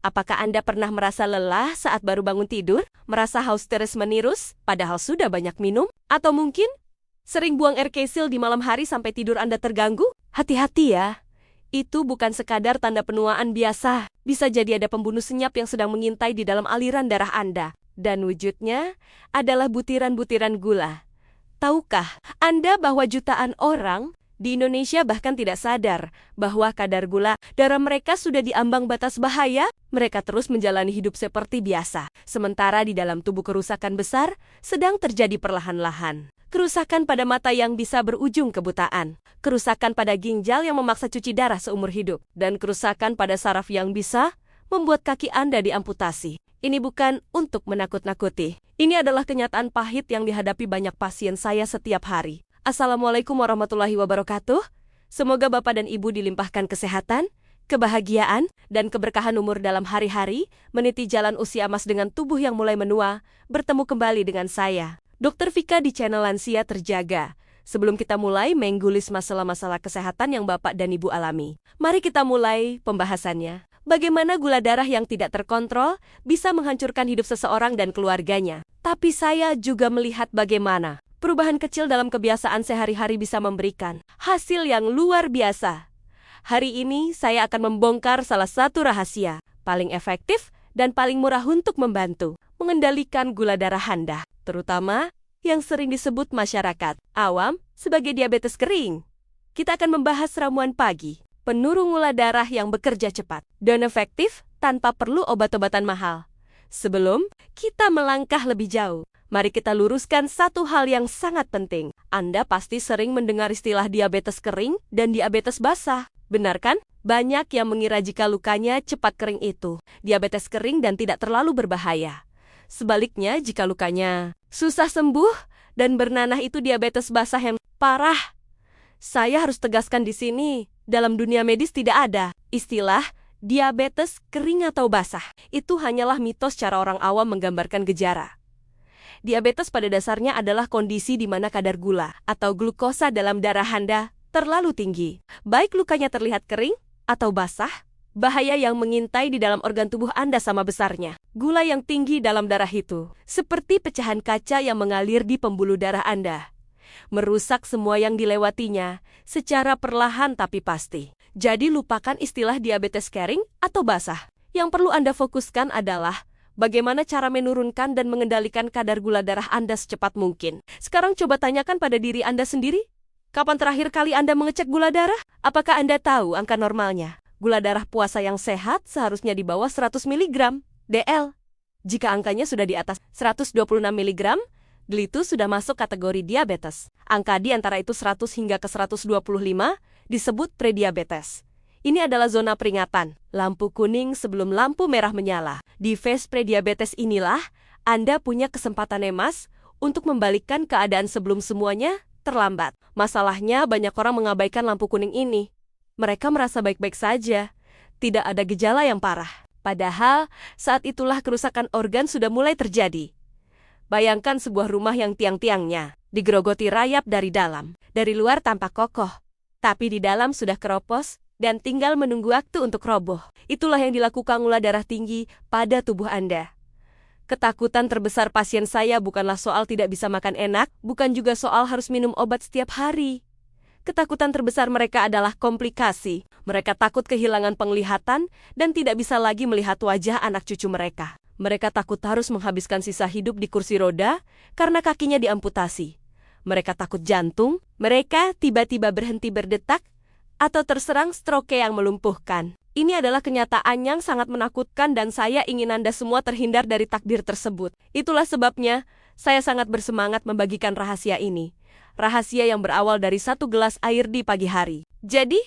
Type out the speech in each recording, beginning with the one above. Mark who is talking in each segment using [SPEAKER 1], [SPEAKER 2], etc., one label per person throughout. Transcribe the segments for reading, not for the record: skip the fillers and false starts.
[SPEAKER 1] Apakah Anda pernah merasa lelah saat baru bangun tidur? Merasa haus terus-menerus, padahal sudah banyak minum? Atau mungkin sering buang air kesil di malam hari sampai tidur Anda terganggu? Hati-hati ya. Itu bukan sekadar tanda penuaan biasa. Bisa jadi ada pembunuh senyap yang sedang mengintai di dalam aliran darah Anda. Dan wujudnya adalah butiran-butiran gula. Tahukah Anda bahwa jutaan orang di Indonesia bahkan tidak sadar bahwa kadar gula darah mereka sudah diambang batas bahaya? Mereka terus menjalani hidup seperti biasa. Sementara di dalam tubuh kerusakan besar sedang terjadi perlahan-lahan. Kerusakan pada mata yang bisa berujung kebutaan. Kerusakan pada ginjal yang memaksa cuci darah seumur hidup. Dan kerusakan pada saraf yang bisa membuat kaki Anda diamputasi. Ini bukan untuk menakut-nakuti. Ini adalah kenyataan pahit yang dihadapi banyak pasien saya setiap hari. Assalamualaikum warahmatullahi wabarakatuh. Semoga Bapak dan Ibu dilimpahkan kesehatan, kebahagiaan, dan keberkahan umur dalam hari-hari, meniti jalan usia emas dengan tubuh yang mulai menua, bertemu kembali dengan saya, Dr. Vika di channel Lansia Terjaga. Sebelum kita mulai menggulis masalah-masalah kesehatan yang Bapak dan Ibu alami, mari kita mulai pembahasannya. Bagaimana gula darah yang tidak terkontrol bisa menghancurkan hidup seseorang dan keluarganya. Tapi saya juga melihat bagaimana perubahan kecil dalam kebiasaan sehari-hari bisa memberikan hasil yang luar biasa. Hari ini saya akan membongkar salah satu rahasia paling efektif dan paling murah untuk membantu mengendalikan gula darah Anda, terutama yang sering disebut masyarakat awam sebagai diabetes kering. Kita akan membahas ramuan pagi, penurun gula darah yang bekerja cepat dan efektif tanpa perlu obat-obatan mahal. Sebelum kita melangkah lebih jauh, mari kita luruskan satu hal yang sangat penting. Anda pasti sering mendengar istilah diabetes kering dan diabetes basah. Benar kan? Banyak yang mengira jika lukanya cepat kering itu diabetes kering dan tidak terlalu berbahaya. Sebaliknya, jika lukanya susah sembuh dan bernanah itu diabetes basah yang parah. Saya harus tegaskan di sini, dalam dunia medis tidak ada istilah diabetes kering atau basah. Itu hanyalah mitos cara orang awam menggambarkan gejala. Diabetes pada dasarnya adalah kondisi di mana kadar gula atau glukosa dalam darah Anda terlalu tinggi. Baik lukanya terlihat kering atau basah, bahaya yang mengintai di dalam organ tubuh Anda sama besarnya. Gula yang tinggi dalam darah itu seperti pecahan kaca yang mengalir di pembuluh darah Anda, merusak semua yang dilewatinya secara perlahan tapi pasti. Jadi lupakan istilah diabetes kering atau basah. Yang perlu Anda fokuskan adalah bagaimana cara menurunkan dan mengendalikan kadar gula darah Anda secepat mungkin. Sekarang coba tanyakan pada diri Anda sendiri. Kapan terakhir kali Anda mengecek gula darah? Apakah Anda tahu angka normalnya? Gula darah puasa yang sehat seharusnya di bawah 100 mg DL. Jika angkanya sudah di atas 126 mg, itu sudah masuk kategori diabetes. Angka di antara itu 100 hingga ke 125 disebut prediabetes. Ini adalah zona peringatan, lampu kuning sebelum lampu merah menyala. Di fase prediabetes inilah Anda punya kesempatan emas untuk membalikkan keadaan sebelum semuanya terlambat. Masalahnya banyak orang mengabaikan lampu kuning ini. Mereka merasa baik-baik saja, tidak ada gejala yang parah. Padahal saat itulah kerusakan organ sudah mulai terjadi. Bayangkan sebuah rumah yang tiang-tiangnya digerogoti rayap dari dalam. Dari luar tampak kokoh, tapi di dalam sudah keropos dan tinggal menunggu waktu untuk roboh. Itulah yang dilakukan gula darah tinggi pada tubuh Anda. Ketakutan terbesar pasien saya bukanlah soal tidak bisa makan enak, bukan juga soal harus minum obat setiap hari. Ketakutan terbesar mereka adalah komplikasi. Mereka takut kehilangan penglihatan dan tidak bisa lagi melihat wajah anak cucu mereka. Mereka takut harus menghabiskan sisa hidup di kursi roda karena kakinya diamputasi. Mereka takut jantung, mereka tiba-tiba berhenti berdetak, atau terserang stroke yang melumpuhkan. Ini adalah kenyataan yang sangat menakutkan dan saya ingin Anda semua terhindar dari takdir tersebut. Itulah sebabnya saya sangat bersemangat membagikan rahasia ini. Rahasia yang berawal dari 1 gelas air di pagi hari. Jadi,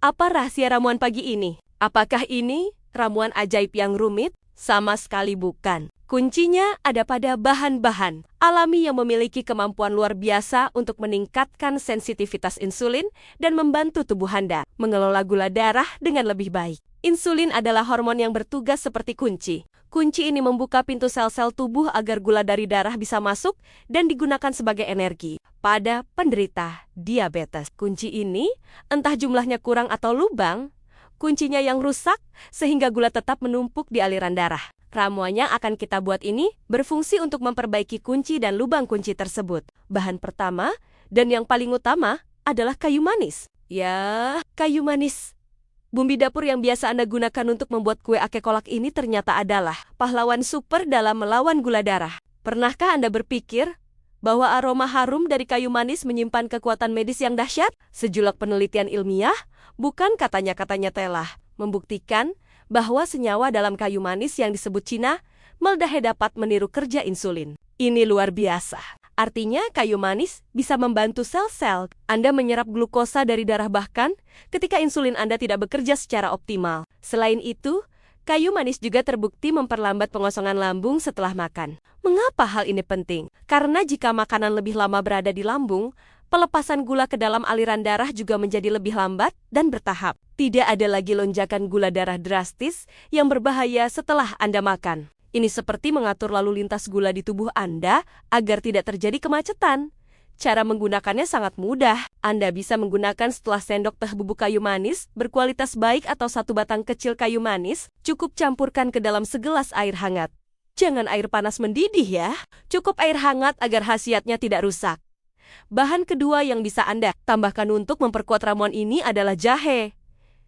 [SPEAKER 1] apa rahasia ramuan pagi ini? Apakah ini ramuan ajaib yang rumit? Sama sekali bukan. Kuncinya ada pada bahan-bahan alami yang memiliki kemampuan luar biasa untuk meningkatkan sensitivitas insulin dan membantu tubuh Anda mengelola gula darah dengan lebih baik. Insulin adalah hormon yang bertugas seperti kunci. Kunci ini membuka pintu sel-sel tubuh agar gula dari darah bisa masuk dan digunakan sebagai energi pada penderita diabetes. Kunci ini, entah jumlahnya kurang atau lubang, kuncinya yang rusak, sehingga gula tetap menumpuk di aliran darah. Ramuan yang akan kita buat ini berfungsi untuk memperbaiki kunci dan lubang kunci tersebut. Bahan pertama, dan yang paling utama, adalah kayu manis. Ya, kayu manis. Bumbu dapur yang biasa Anda gunakan untuk membuat kue ake kolak ini ternyata adalah pahlawan super dalam melawan gula darah. Pernahkah Anda berpikir bahwa aroma harum dari kayu manis menyimpan kekuatan medis yang dahsyat? Sejumlah penelitian ilmiah, bukan katanya-katanya telah, membuktikan bahwa senyawa dalam kayu manis yang disebut Cina, meldahe dapat meniru kerja insulin. Ini luar biasa. Artinya kayu manis bisa membantu sel-sel Anda menyerap glukosa dari darah bahkan ketika insulin Anda tidak bekerja secara optimal. Selain itu, kayu manis juga terbukti memperlambat pengosongan lambung setelah makan. Mengapa hal ini penting? Karena jika makanan lebih lama berada di lambung, pelepasan gula ke dalam aliran darah juga menjadi lebih lambat dan bertahap. Tidak ada lagi lonjakan gula darah drastis yang berbahaya setelah Anda makan. Ini seperti mengatur lalu lintas gula di tubuh Anda agar tidak terjadi kemacetan. Cara menggunakannya sangat mudah. Anda bisa menggunakan setelah sendok teh bubuk kayu manis berkualitas baik atau 1 batang kecil kayu manis, cukup campurkan ke dalam segelas air hangat. Jangan air panas mendidih ya. Cukup air hangat agar khasiatnya tidak rusak. Bahan kedua yang bisa Anda tambahkan untuk memperkuat ramuan ini adalah jahe.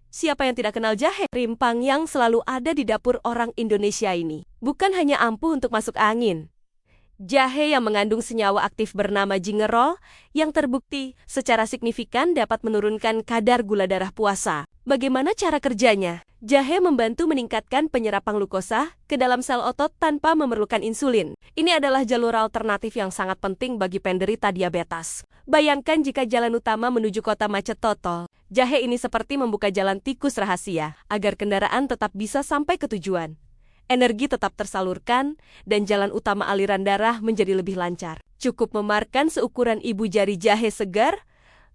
[SPEAKER 1] Siapa yang tidak kenal jahe? Rimpang yang selalu ada di dapur orang Indonesia ini. Bukan hanya ampuh untuk masuk angin. Jahe yang mengandung senyawa aktif bernama gingerol yang terbukti secara signifikan dapat menurunkan kadar gula darah puasa. Bagaimana cara kerjanya? Jahe membantu meningkatkan penyerapan glukosa ke dalam sel otot tanpa memerlukan insulin. Ini adalah jalur alternatif yang sangat penting bagi penderita diabetes. Bayangkan jika jalan utama menuju kota macet total. Jahe ini seperti membuka jalan tikus rahasia agar kendaraan tetap bisa sampai ke tujuan. Energi tetap tersalurkan dan jalan utama aliran darah menjadi lebih lancar. Cukup memarkan seukuran ibu jari jahe segar,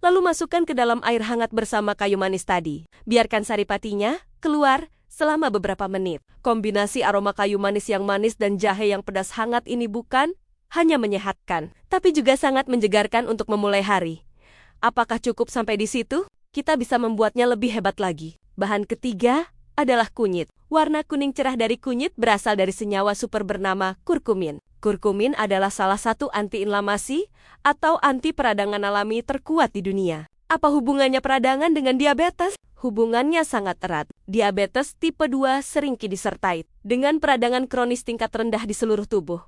[SPEAKER 1] lalu masukkan ke dalam air hangat bersama kayu manis tadi. Biarkan saripatinya keluar selama beberapa menit. Kombinasi aroma kayu manis yang manis dan jahe yang pedas hangat ini bukan hanya menyehatkan, tapi juga sangat menyegarkan untuk memulai hari. Apakah cukup sampai di situ? Kita bisa membuatnya lebih hebat lagi. Bahan ketiga adalah kunyit. Warna kuning cerah dari kunyit berasal dari senyawa super bernama kurkumin. Kurkumin adalah salah satu antiinflamasi atau anti peradangan alami terkuat di dunia. Apa hubungannya peradangan dengan diabetes? Hubungannya sangat erat. Diabetes tipe 2 sering disertai dengan peradangan kronis tingkat rendah di seluruh tubuh.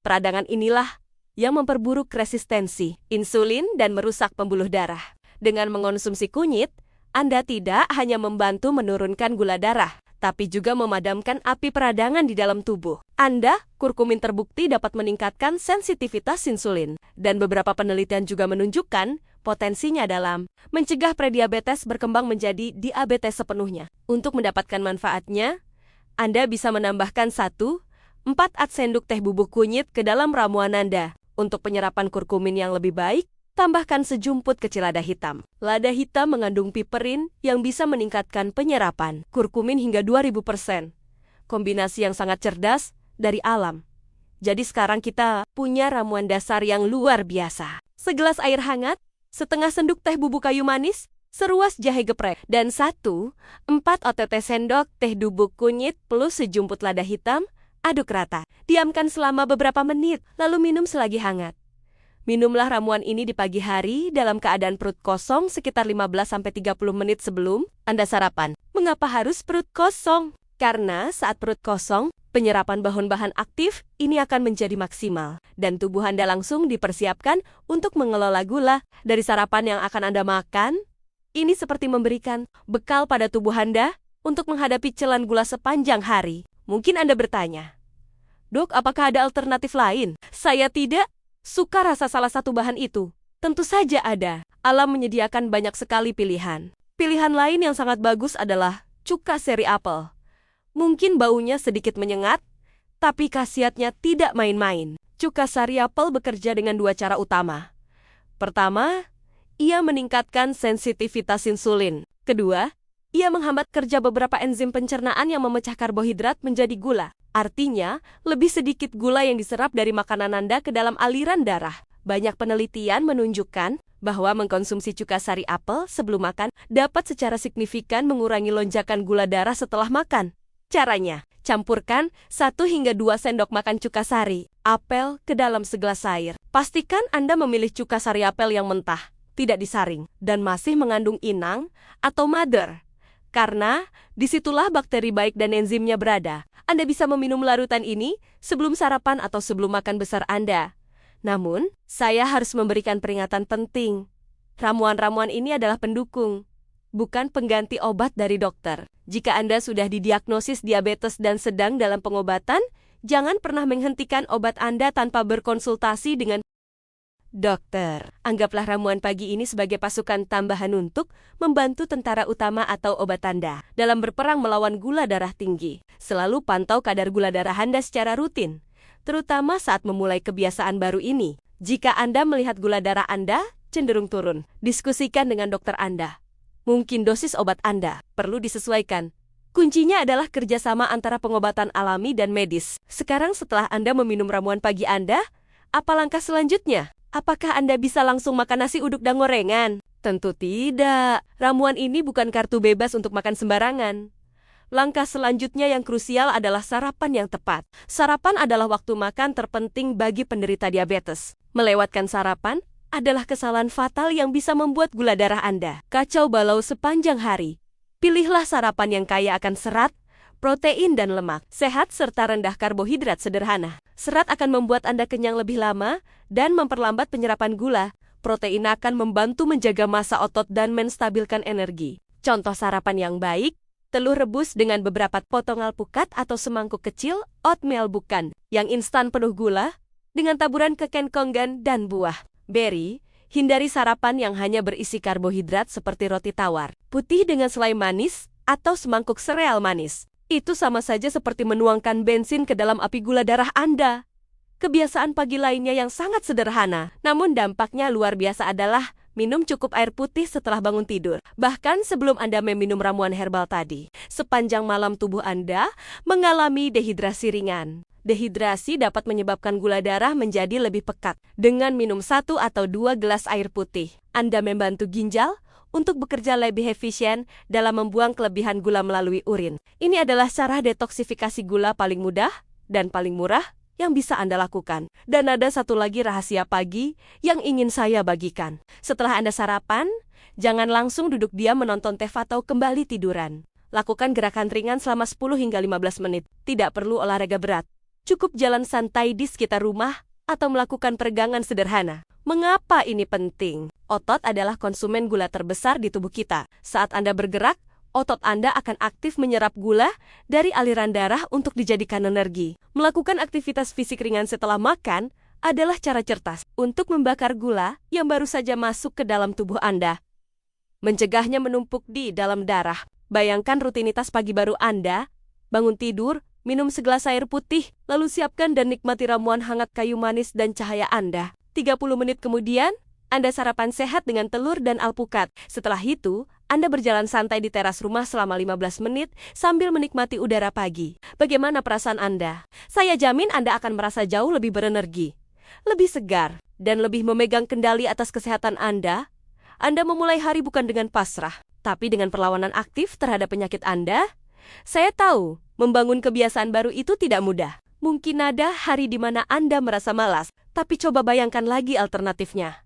[SPEAKER 1] Peradangan inilah yang memperburuk resistensi insulin dan merusak pembuluh darah. Dengan mengonsumsi kunyit, Anda tidak hanya membantu menurunkan gula darah, tapi juga memadamkan api peradangan di dalam tubuh. Kurkumin terbukti dapat meningkatkan sensitivitas insulin, dan beberapa penelitian juga menunjukkan potensinya dalam mencegah prediabetes berkembang menjadi diabetes sepenuhnya. Untuk mendapatkan manfaatnya, Anda bisa menambahkan 1/4 sendok teh bubuk kunyit ke dalam ramuan Anda. Untuk penyerapan kurkumin yang lebih baik, tambahkan sejumput kecil lada hitam. Lada hitam mengandung piperin yang bisa meningkatkan penyerapan kurkumin hingga 2000%. Kombinasi yang sangat cerdas dari alam. Jadi sekarang kita punya ramuan dasar yang luar biasa. Segelas air hangat, setengah sendok teh bubuk kayu manis, seruas jahe geprek, dan 1/4 OTT sendok teh bubuk kunyit plus sejumput lada hitam, aduk rata. Diamkan selama beberapa menit, lalu minum selagi hangat. Minumlah ramuan ini di pagi hari dalam keadaan perut kosong sekitar 15-30 menit sebelum Anda sarapan. Mengapa harus perut kosong? Karena saat perut kosong, penyerapan bahan-bahan aktif ini akan menjadi maksimal. Dan tubuh Anda langsung dipersiapkan untuk mengelola gula dari sarapan yang akan Anda makan. Ini seperti memberikan bekal pada tubuh Anda untuk menghadapi celan gula sepanjang hari. Mungkin Anda bertanya, "Dok, apakah ada alternatif lain?" Saya tidak suka rasa salah satu bahan itu. Tentu saja ada. Alam menyediakan banyak sekali pilihan. Pilihan lain yang sangat bagus adalah cuka seri apel. Mungkin baunya sedikit menyengat, tapi khasiatnya tidak main-main. Cuka sari apel bekerja dengan 2 cara utama. Pertama, ia meningkatkan sensitivitas insulin. Kedua, ia menghambat kerja beberapa enzim pencernaan yang memecah karbohidrat menjadi gula. Artinya, lebih sedikit gula yang diserap dari makanan Anda ke dalam aliran darah. Banyak penelitian menunjukkan bahwa mengkonsumsi cuka sari apel sebelum makan dapat secara signifikan mengurangi lonjakan gula darah setelah makan. Caranya, campurkan 1 hingga 2 sendok makan cuka sari apel ke dalam segelas air. Pastikan Anda memilih cuka sari apel yang mentah, tidak disaring, dan masih mengandung inang atau mother. Karena disitulah bakteri baik dan enzimnya berada. Anda bisa meminum larutan ini sebelum sarapan atau sebelum makan besar Anda. Namun, saya harus memberikan peringatan penting. Ramuan-ramuan ini adalah pendukung, bukan pengganti obat dari dokter. Jika Anda sudah didiagnosis diabetes dan sedang dalam pengobatan, jangan pernah menghentikan obat Anda tanpa berkonsultasi dengan dokter. Anggaplah ramuan pagi ini sebagai pasukan tambahan untuk membantu tentara utama atau obat Anda dalam berperang melawan gula darah tinggi. Selalu pantau kadar gula darah Anda secara rutin, terutama saat memulai kebiasaan baru ini. Jika Anda melihat gula darah Anda cenderung turun, diskusikan dengan dokter Anda. Mungkin dosis obat Anda perlu disesuaikan. Kuncinya adalah kerjasama antara pengobatan alami dan medis. Sekarang setelah Anda meminum ramuan pagi Anda, apa langkah selanjutnya? Apakah Anda bisa langsung makan nasi uduk dan gorengan? Tentu tidak. Ramuan ini bukan kartu bebas untuk makan sembarangan. Langkah selanjutnya yang krusial adalah sarapan yang tepat. Sarapan adalah waktu makan terpenting bagi penderita diabetes. Melewatkan sarapan adalah kesalahan fatal yang bisa membuat gula darah Anda kacau balau sepanjang hari. Pilihlah sarapan yang kaya akan serat, protein dan lemak, sehat serta rendah karbohidrat sederhana. Serat akan membuat Anda kenyang lebih lama dan memperlambat penyerapan gula. Protein akan membantu menjaga massa otot dan menstabilkan energi. Contoh sarapan yang baik, telur rebus dengan beberapa potong alpukat atau semangkuk kecil oatmeal bukan, yang instan penuh gula, dengan taburan kekengkongan dan buah. Berry, hindari sarapan yang hanya berisi karbohidrat seperti roti tawar putih dengan selai manis atau semangkuk sereal manis. Itu sama saja seperti menuangkan bensin ke dalam api gula darah Anda. Kebiasaan pagi lainnya yang sangat sederhana, namun dampaknya luar biasa adalah minum cukup air putih setelah bangun tidur. Bahkan sebelum Anda meminum ramuan herbal tadi, sepanjang malam tubuh Anda mengalami dehidrasi ringan. Dehidrasi dapat menyebabkan gula darah menjadi lebih pekat. Dengan minum 1 atau 2 gelas air putih, Anda membantu ginjal untuk bekerja lebih efisien dalam membuang kelebihan gula melalui urin. Ini adalah cara detoksifikasi gula paling mudah dan paling murah yang bisa Anda lakukan. Dan ada satu lagi rahasia pagi yang ingin saya bagikan. Setelah Anda sarapan, jangan langsung duduk diam menonton TV atau kembali tiduran. Lakukan gerakan ringan selama 10 hingga 15 menit. Tidak perlu olahraga berat. Cukup jalan santai di sekitar rumah atau melakukan peregangan sederhana. Mengapa ini penting? Otot adalah konsumen gula terbesar di tubuh kita. Saat Anda bergerak, otot Anda akan aktif menyerap gula dari aliran darah untuk dijadikan energi. Melakukan aktivitas fisik ringan setelah makan adalah cara cerdas untuk membakar gula yang baru saja masuk ke dalam tubuh Anda. Mencegahnya menumpuk di dalam darah. Bayangkan rutinitas pagi baru Anda, bangun tidur, minum segelas air putih, lalu siapkan dan nikmati ramuan hangat kayu manis dan cahaya Anda. 30 menit kemudian, Anda sarapan sehat dengan telur dan alpukat. Setelah itu, Anda berjalan santai di teras rumah selama 15 menit sambil menikmati udara pagi. Bagaimana perasaan Anda? Saya jamin Anda akan merasa jauh lebih berenergi, lebih segar, dan lebih memegang kendali atas kesehatan Anda. Anda memulai hari bukan dengan pasrah, tapi dengan perlawanan aktif terhadap penyakit Anda. Saya tahu, membangun kebiasaan baru itu tidak mudah. Mungkin ada hari di mana Anda merasa malas, tapi coba bayangkan lagi alternatifnya.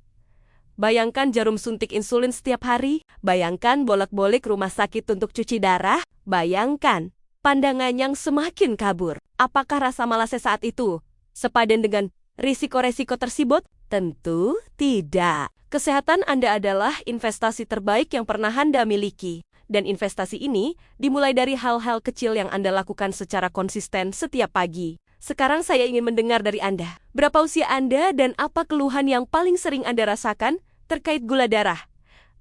[SPEAKER 1] Bayangkan jarum suntik insulin setiap hari, bayangkan bolak-balik rumah sakit untuk cuci darah, bayangkan pandangan yang semakin kabur. Apakah rasa malasnya saat itu sepadan dengan risiko-resiko tersebut? Tentu tidak. Kesehatan Anda adalah investasi terbaik yang pernah Anda miliki. Dan investasi ini dimulai dari hal-hal kecil yang Anda lakukan secara konsisten setiap pagi. Sekarang saya ingin mendengar dari Anda. Berapa usia Anda dan apa keluhan yang paling sering Anda rasakan terkait gula darah?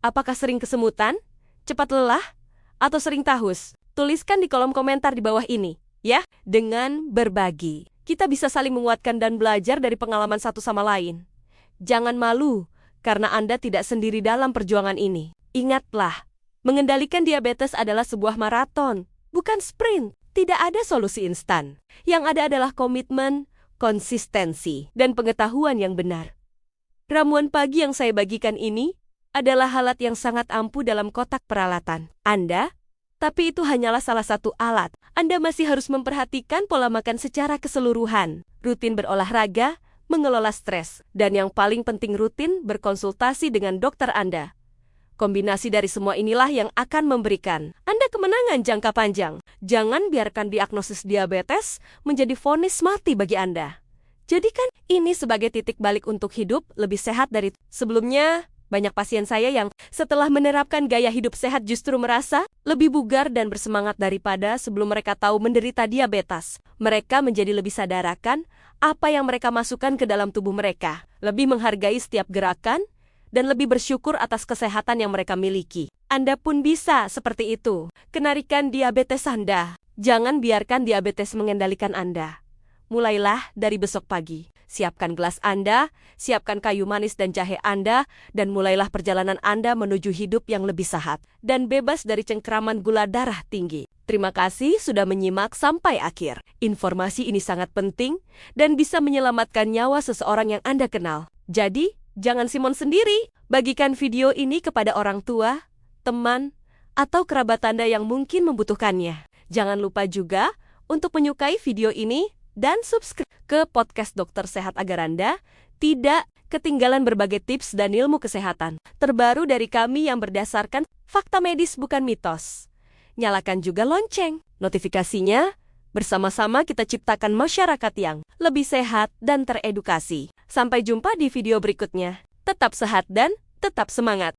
[SPEAKER 1] Apakah sering kesemutan, cepat lelah, atau sering tahus? Tuliskan di kolom komentar di bawah ini, ya. Dengan berbagi, kita bisa saling menguatkan dan belajar dari pengalaman satu sama lain. Jangan malu, karena Anda tidak sendiri dalam perjuangan ini. Ingatlah, mengendalikan diabetes adalah sebuah maraton, bukan sprint. Tidak ada solusi instan. Yang ada adalah komitmen, konsistensi, dan pengetahuan yang benar. Ramuan pagi yang saya bagikan ini adalah alat yang sangat ampuh dalam kotak peralatan Anda, tapi itu hanyalah salah satu alat. Anda masih harus memperhatikan pola makan secara keseluruhan, rutin berolahraga, mengelola stres, dan yang paling penting rutin berkonsultasi dengan dokter Anda. Kombinasi dari semua inilah yang akan memberikan Anda kemenangan jangka panjang. Jangan biarkan diagnosis diabetes menjadi vonis mati bagi Anda. Jadikan ini sebagai titik balik untuk hidup lebih sehat dari sebelumnya. Banyak pasien saya yang setelah menerapkan gaya hidup sehat justru merasa lebih bugar dan bersemangat daripada sebelum mereka tahu menderita diabetes. Mereka menjadi lebih sadar akan apa yang mereka masukkan ke dalam tubuh mereka, lebih menghargai setiap gerakan, dan lebih bersyukur atas kesehatan yang mereka miliki. Anda pun bisa seperti itu. Kenarikan diabetes Anda. Jangan biarkan diabetes mengendalikan Anda. Mulailah dari besok pagi. Siapkan gelas Anda, siapkan kayu manis dan jahe Anda, dan mulailah perjalanan Anda menuju hidup yang lebih sehat dan bebas dari cengkraman gula darah tinggi. Terima kasih sudah menyimak sampai akhir. Informasi ini sangat penting dan bisa menyelamatkan nyawa seseorang yang Anda kenal. Jadi, jangan simon sendiri. Bagikan video ini kepada orang tua, teman, atau kerabat Anda yang mungkin membutuhkannya. Jangan lupa juga untuk menyukai video ini dan subscribe ke podcast Dokter Sehat agar Anda tidak ketinggalan berbagai tips dan ilmu kesehatan terbaru dari kami yang berdasarkan fakta medis bukan mitos. Nyalakan juga lonceng notifikasinya. Bersama-sama kita ciptakan masyarakat yang lebih sehat dan teredukasi. Sampai jumpa di video berikutnya. Tetap sehat dan tetap semangat.